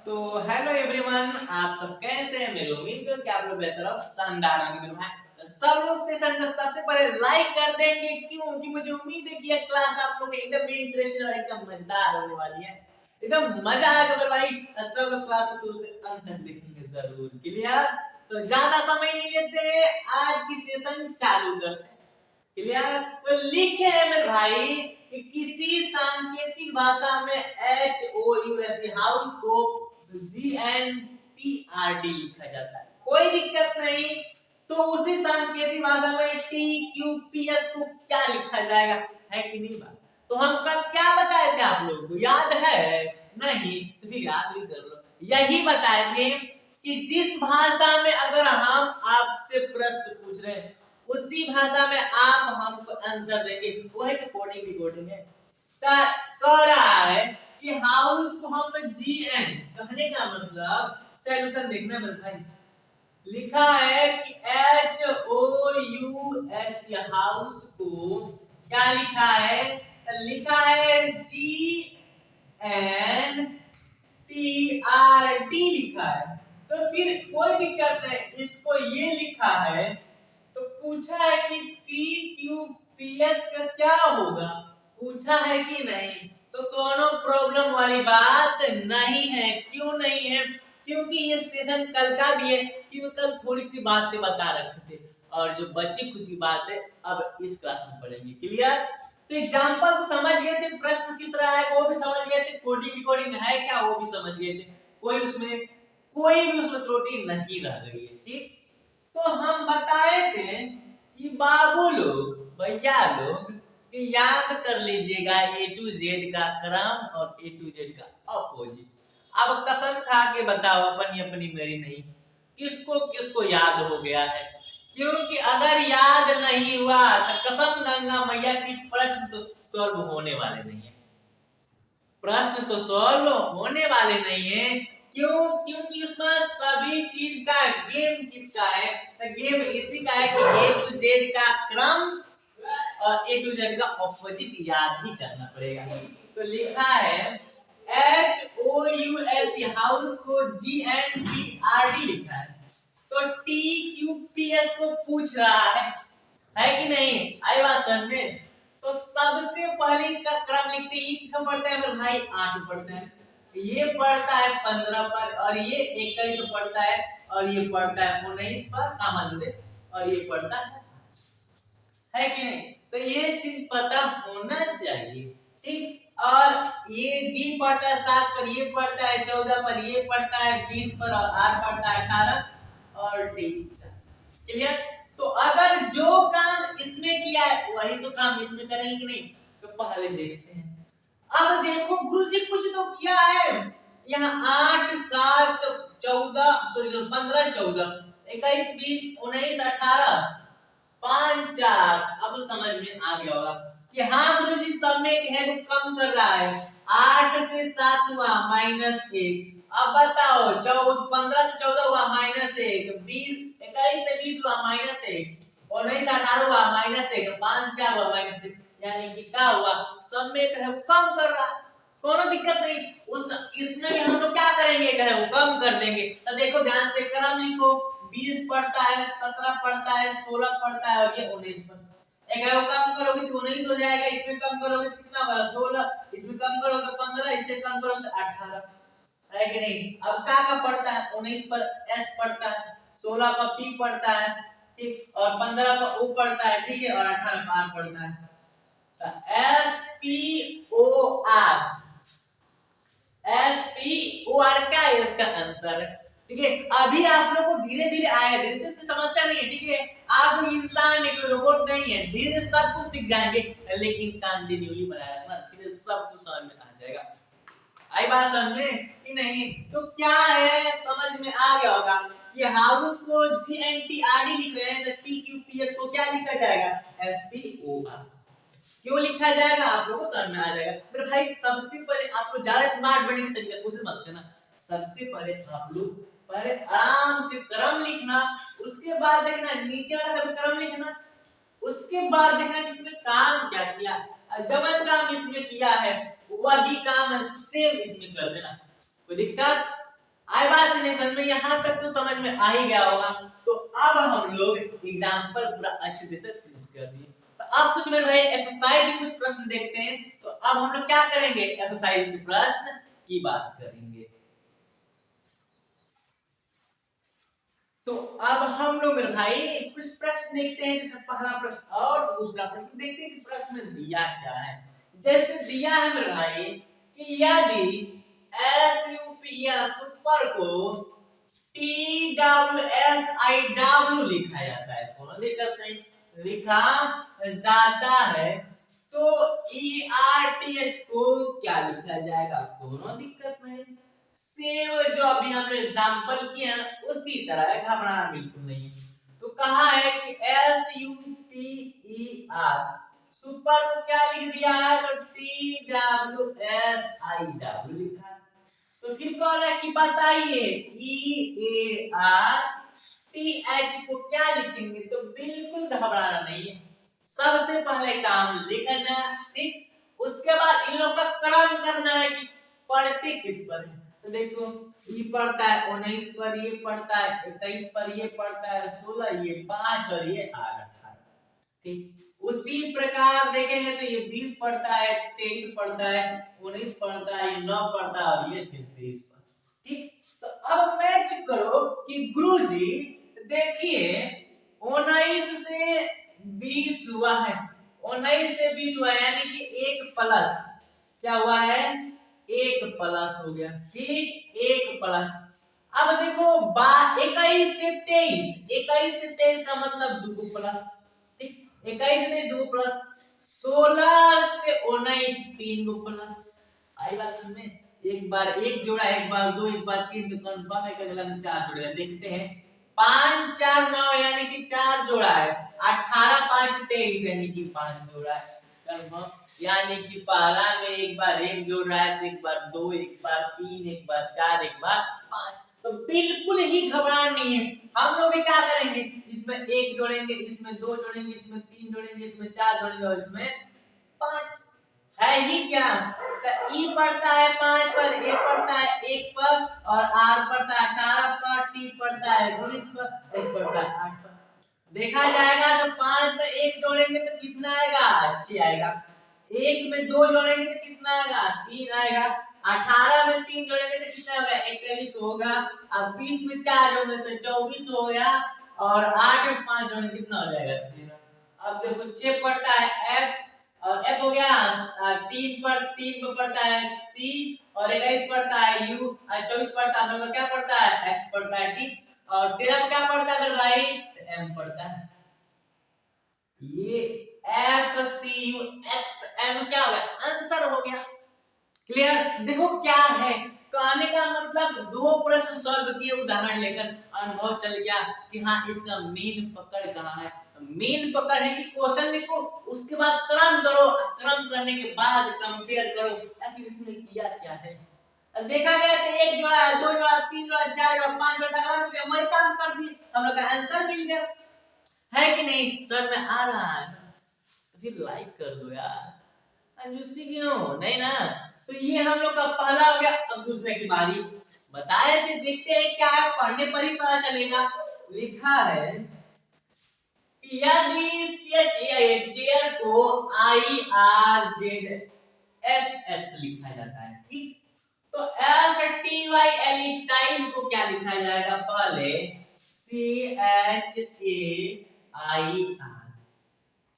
तो hello everyone, आप सब कैसे हैं? मेरी उम्मीद है कि आप लोग बेहतर और शानदार होंगे मेरे भाई। तो सब लोग सेशन को सबसे पहले लाइक कर देंगे, क्यों कि मुझे उम्मीद है कि ये क्लास आप लोग एकदम इंटरेस्टिंग और एकदम मजेदार होने वाली है। एकदम मजा आएगा मेरे भाई। सब लोग क्लास को शुरू से अंत तक देखेंगे जरूर। क्लियर? तो ज्यादा समय नहीं लेते, आज की सेशन चालू करते हैं। क्लियर? तो लिखे है मेरे भाई कि किसी सांकेतिक भाषा में HOUS हाउस को GNTRD लिखा जाता है, कोई दिक्कत नहीं। तो उसी सांकेतिक भाषा में TQPS को क्या लिखा जाएगा, है कि नहीं बात? तो हम कल क्या बताए थे आप लोगों को, याद है? नहीं तो फिर याद भी कर लो। यही बताए थे कि जिस भाषा में अगर हम आपसे प्रश्न पूछ रहे हैं उसी भाषा में आप हमको आंसर देंगे, वही तो कोडिंग डिकोडिंग है। कह रहा है कि हाउस को हम GN, कहने का मतलब सॉल्यूशन देखना मेरे भाई। लिखा है कि HOUS हाउस को क्या लिखा है? लिखा है GNTRD लिखा है। तो फिर कोई दिक्कत नहीं, इसको ये लिखा है तो पूछा है कि TQPS का क्या होगा, पूछा है कि नहीं? तो दोनों प्रॉब्लम वाली बात नहीं है। क्यों नहीं है? क्योंकि ये सेशन कल का भी है, क्योंकि कल थोड़ी सी बातें बता रखे थे और जो बची खुशी बात है अब इस क्लास में पढ़ेंगे। क्लियर? तो एग्जांपल तो समझ गए थे, प्रश्न किस तरह है वो भी समझ गए थे, कोडिंग रिकॉर्डिंग है क्या वो भी समझ गए थे। कोई भी उसमें त्रुटि नहीं रह गई है। ठीक? तो हम बताए थे कि बाबू लोग, भैया लोग, याद कर लीजिएगा A to Z का क्रम और A to Z का अपोजिट। अब कसम खा के बताओ, अपनी अपनी मेरी नहीं, किसको किसको याद हो गया है? क्योंकि अगर याद नहीं हुआ तो कसम गंगा मैया की प्रश्न तो सॉल्व होने वाले नहीं है। प्रश्न तो सॉल्व होने वाले नहीं है। क्यों? क्योंकि उसमें सभी चीज का गेम किसका है? तो गेम इसी का है कि A to Z का क्रम और A to Z का ऑपोजिट याद ही करना पड़ेगा। तो लिखा है HOUS हाउस को GNTRD लिखा है, तो TQPS को पूछ रहा है कि नहीं? आई बात समझ में? तो सबसे पहले इसका क्रम लिखते हैं। किसमें पढ़ते हैं मेरे भाई? 8 पढ़ते हैं। ये पढ़ता है 15 पर और ये 21 पढ़ता है और ये पढ़ता है 19 पर, कामा दे, और ये पढ़ता है कि नहीं? तो ये चीज पता होना चाहिए। ठीक? और ये जी पढ़ता है 7 पर, ये पढ़ता है 14 पर, ये पढ़ता है 20 पर और आर पढ़ता है 18 और डी। क्लियर? तो अगर जो काम इसमें किया है वही तो काम इसमें करेंगे कि नहीं? तो पहले देखते हैं। अब देखो गुरुजी कुछ तो किया है। यहाँ 8 7 14 सॉरी 15 14 21 20 19 18 5 4। अब समझ में आ गया होगा कि हाँ गुरुजी सब में एक है तो कम कर रहा है। 8 से 7 हुआ -1। अब बताओ 15 से 14 हुआ -1, 20 21 से 20 हुआ -1, 19 से 18 हुआ -1, 5 4 हुआ -1। यानी कि क्या हुआ? सब में एक है वो कम कर रहा है, कोनो दिक्कत नहीं। उस इसमें भी हम लोग क्या करेंगे? कहे वो कम कर देंगे। तो देखो ध्यान से क्रम लिखो। 20 पढ़ता है, 17 पढ़ता है, 16 पढ़ता है और ये 19 पढ़ता है। एक है वो कम करोगे तो 19 हो जाएगा, इसमें कम करोगे तो कितना होगा? 16, इसमें कम करोगे तो 15, इससे कम करोगे तो 18, है कि नहीं? अब का पढ़ता है? 19 पर S पढ़ता है, 16 पर P पढ़ता है, ठीक, और 15 पर O पढ़ता है, ठीक है, और 18 पर R पढ़ता है। SPOR क्या है इसका आंसर? ठीक है, अभी आप लोग को धीरे धीरे आया, धीरे से तो समस्या नहीं है। ठीक है, आप इंसान एक रोबोट नहीं है, धीरे सब कुछ सीख जाएंगे, लेकिन कंटिन्यूली बनाया ना, धीरे सब कुछ समझ में आ जाएगा। आई बात समझ में कि नहीं? तो क्या है, समझ में आ गया होगा कि हाउस को GNTRD लिख रहे हैं, तो TQPS को क्या लिखा जाएगा? SPOR। क्यों लिखा जाएगा आप लोगों को समझ में आ जाएगा। मेरे भाई सबसे पहले आपको ज्यादा स्मार्ट बनने की तरीका कुछ मत करना। सबसे पहले आप लोग पहले आराम से क्रम लिखना, उसके बाद देखना नीचे वाला कभी क्रम लिखना, उसके बाद देखना इसमें काम क्या किया। जब काम इसमें किया है वही काम सेम इसमें कर देना, कोई दिक्कत आई बात नहीं समझ में, यहाँ तक तो समझ में आ ही गया होगा। तो अब हम लोग एग्जाम्पल पूरा अच्छे से फिनिश कर दिए। तो अब कुछ मेरे भाई एक्सरसाइज कुछ प्रश्न देखते हैं। तो अब हम लोग क्या करेंगे, एक्सरसाइज के प्रश्न की बात करेंगे। तो अब हम लोग मेरे भाई कुछ प्रश्न देखते हैं, जैसे पहला प्रश्न और दूसरा प्रश्न देखते हैं कि प्रश्न में दिया क्या है। जैसे दिया है मेरे भाई कि यदि सुपर को TWSIW लिखा जाता है, कोनो दिक्कत नहीं, लिखा जाता है, तो ERTH को क्या लिखा जाएगा, कोनो दिक्कत नहीं। सेव जो अभी हमने एग्जांपल किया ना उसी तरह है, घबराना बिल्कुल नहीं। तो कहा है कि SUPER सुपर को क्या लिख दिया है, तो TWSIW लिखा है। तो फिर कह रहा है कि बताइए EARTH को क्या लिखेंगे, तो बिल्कुल घबराना नहीं है। सबसे पहले काम लिखना, ठीक, उसके बाद इन लोग का क्रम करना है कि पढ़ते किस पर है। तो देखो ये पढ़ता है 19 पर, ये पढ़ता है 21 पर, ये पढ़ता है 16, ये 5 और ये 18, ठीक। उसी प्रकार देखेंगे तो ये 20 पढ़ता है, 23 पढ़ता है, 19 पढ़ता है, ये 9 पढ़ता है और ये 23 पढ़ता है, ठीक। तो अब मैच करो कि गुरुजी देखिए 19 से 20 हुआ है, 19 से 20 हुआ है, यानी कि एक प्लस क्या हुआ है, एक प्लस हो गया, ठीक, एक प्लस। अब देखो 21 से 23, 21 से 23 का मतलब दो प्लस, ठीक, 21 से 2 प्लस, 16 से 19 3 गो प्लस। आई बात समझ में, एक बार एक जोड़ा, एक बार दो, एक बार तीन, तो कंफर्म है कि अगला में 4 जोड़ेगा। देखते हैं 5 4 9 यानी कि 4 जोड़ा है, 18 5 23 यानी कि 5 जोड़ा है, कंफर्म। यानी कि पहला में एक बार एक जोड़ रहा है, तो एक बार दो, एक बार तीन, एक बार चार, एक बार 5। तो बिल्कुल ही घबराना नहीं है। हम लोग भी क्या करेंगे, इसमें एक जोड़ेंगे, इसमें दो जोड़ेंगे, इसमें तीन जोड़ेंगे, इसमें चार जोड़ेंगे और इसमें 5 है ही क्या। तो ई पढ़ता है 5 पर, ए पढ़ता है 1 पर और आर पढ़ता है 18 पर, टी पढ़ता है 20 पर, एच पढ़ता है 8 पर। देखा जाएगा तो 5 में एक जोड़ेंगे तो कितना आएगा, 6 आएगा। एक में दो जोड़ेंगे तो कितना आएगा, 3 आएगा। 18 में 3 जोड़ेंगे तो कितना होगा, 21 होगा। अब 20 में 4 जोड़ेंगे तो 24 हो गया और 8 में 5 जोड़ेंगे कितना हो जाएगा, 13। अब देखो 6 पढ़ता है एफ और एफ हो गया, 3 पर पढ़ता है सी और 21 पढ़ता है यू और 24 पढ़ता है, क्या पढ़ता है, एक्स पढ़ता है, ठीक। और 13 में क्या पढ़ता है मेरे भाई, एम पढ़ता है। ये F C U X M क्या होगा, आंसर हो गया। क्लियर। देखो क्या है कहने का मतलब, दो प्रश्न सॉल्व किए उदाहरण लेकर, अनुभव चल गया कि हाँ इसका मेन पकड़ कहाँ है। मेन पकड़ है कि क्वेश्चन लिखो, उसके बाद क्रम करो, क्रम करने के बाद कंपेयर करो आखिर इसमें किया क्या है। अब देखा गया तो एक जोड़ा, दो जोड़ा, तीन जोड़ा, चार जोड़ा, 5 जोड़ा, वही काम कर दिए, हम लोग का आंसर मिल गया, है कि नहीं। समझ में आ रहा है ना, तो फिर लाइक कर दो यार, कंजूसी क्यों नहीं ना। तो ये हम लोग का पहला हो गया। अब दूसरे की बारी, बताए थे, देखते हैं क्या है, पढ़ने पर ही पता चलेगा। लिखा है यदि चेयर को IRZSX लिखा जाता है, ठीक, तो STYL टाइम को क्या लिखा जाएगा, पहले CHAIR,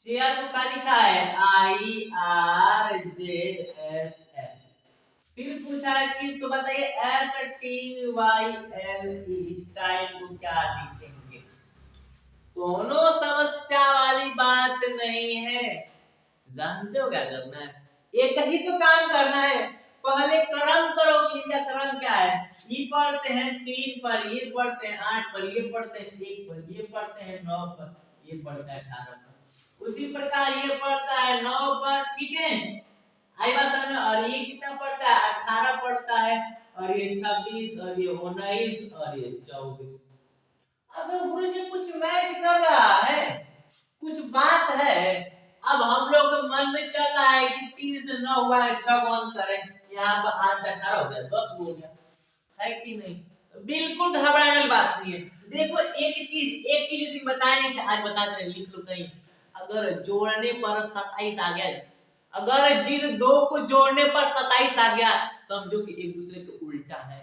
चेयर को क्या लिखा है, IRZSS। फिर पूछा है कि तो बताइए STYL टाइम को क्या लिखेंगे। कोनो समस्या वाली बात नहीं है, जानते हो क्या करना है, एक ही तो काम करना है। पहले क्रम करो कि इनका क्रम क्या है। ये पढ़ते हैं 3 पर, ये पढ़ते हैं 8 पर, ये पढ़ते हैं 1 पर, ये पढ़ते हैं 9 पर, ये पढ़ता है 18 पर। उसी प्रकार ये पढ़ता है 9 पर, ठीक है, आई बात समझ में। और ये कितना पढ़ता है, 18 पढ़ता है और ये 26 और ये 19 और ये 24। अब गुरुजी कुछ मैच कर रहा है, कुछ बात है। अब हम लोग के मन में चल रहा है कि 3 से 9 हुआ है, 6 को अंतर है, यहाँ पर 8 से 18 हो गया, 10 हो गया, है कि नहीं। बिल्कुल घबराने वाली बात नहीं है। देखो एक चीज तुम बताए नहीं थे, आज बताते रहे, लिख लो कहीं। अगर जोड़ने पर 27 आ गया, अगर जिन दो को जोड़ने पर 27 आ गया, समझो कि एक दूसरे के उल्टा है।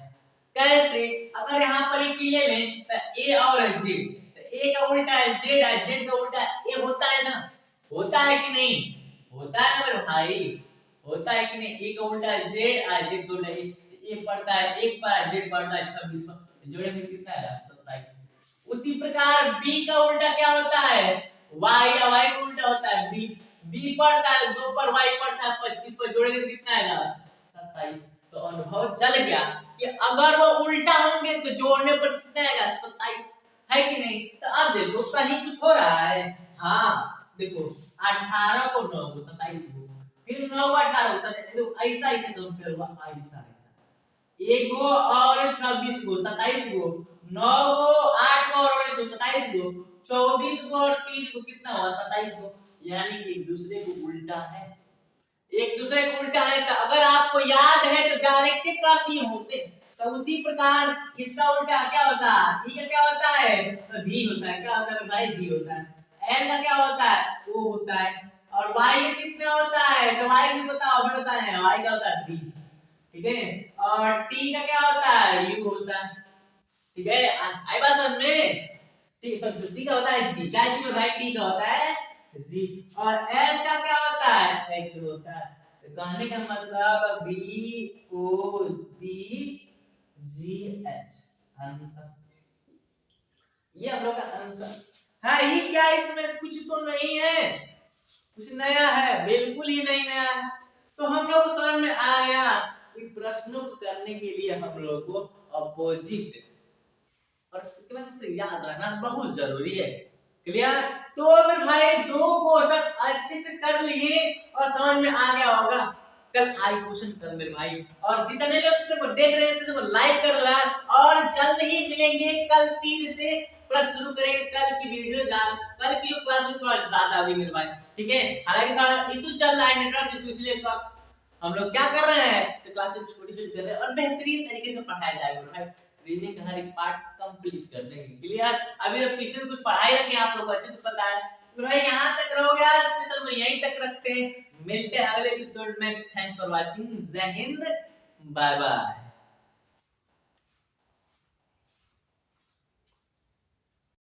कैसे? अगर यहाँ पर एक चीज ले लें तो ए और जेड, तो ए का उल्टा है जेड है, जेड का उल्टा ए होता है ना, होता है कि नहीं? होता है ना मेरे भाई, होता है कि नहीं? ए का उल्टा है जेड और जेड का उल्टा एक पड़ता है, एक पर जेड पड़ता है 26 पर, जोड़ेंगे कितना है 27। उसी प्रकार बी का उल्टा क्या होता है? y, या y का उल्टा होता है b, b पड़ता है 2 पर, y पड़ता है 25 पर, जोड़ेंगे तो कितना आएगा 27। तो अनुभव चल गया कि अगर वो उल्टा होंगे तो जोड़ने पर कितना आएगा 27, है कि नहीं? तो अब देखो कहीं कुछ हो रहा है। हाँ देखो 18 को 9 को 27 को, फिर 9 को 18 को 27, ऐसा ऐसे कंपेयर हुआ, ऐसा एक गो और 26 गो 27 गो, 9 गो 8 गो और 27 गो, 24 गो और 3 को कितना हुआ 27 गो। यानी कि एक दूसरे को उल्टा है, एक दूसरे को उल्टा है। तो अगर आपको याद है तो डायरेक्ट कर दिए होते। तो उसी प्रकार इसका उल्टा क्या होता है? ई का क्या होता है? तो भी होता है। क्या होता है भाई? भी होता है। एल का क्या होता है? ओ होता है। और वाई का कितना होता है? तो वाई भी बताओ, अभी बताए हैं वाई का होता है बी, ठीक है। और टी का क्या होता है? यू होता है, ठीक है। आई बात समझ में? ठीक है। तो टी का होता है जी, क्या जी में भाई? टी का होता है जी। और एस का क्या होता है? एच होता है। तो कहने का मतलब B O B G H, answer ये हम लोग का आंसर है ही। क्या इसमें कुछ तो नहीं है, कुछ नया है? बिल्कुल ही नहीं नया है। तो हम लोग को समझ में आ गया कि प्रश्नों को करने के लिए हम लोग को अपोजिट और सीक्वेंस से याद रखना बहुत जरूरी है। क्लियर? तो फिर भाई दो क्वेश्चन अच्छे से कर लिए और समझ में आ गया होगा। कल आई क्वेश्चन कर मेरे भाई, और जितने लोग इसे को देख रहे हैं इसे को लाइक कर रहा है। और जल्द ही मिलेंगे कल 3 से प्रश्न शुरू करेंगे। कल की वीडियो कल की जो क्लास थोड़ा ज्यादा होगी मेरे भाई, ठीक है। हालांकि थोड़ा इशू चल रहा है नेटवर्क इशू, इसलिए तो हम लोग क्या कर रहे हैं तो क्लासेस छोटी छोटी कर रहे हैं और बेहतरीन तरीके से पढ़ाया जाएगा भाई। रीजनिंग का हर एक पार्ट कंप्लीट कर देंगे। क्लियर? अभी तो पीछे कुछ पढ़ाई रखे हैं, आप लोग को अच्छे से पता है। तो भाई यहाँ तक रहो गया, सेशन में यहीं तक रखते हैं। मिलते हैं अगले एपिसोड में। Thanks for watching. जय हिंद, बाय बाय।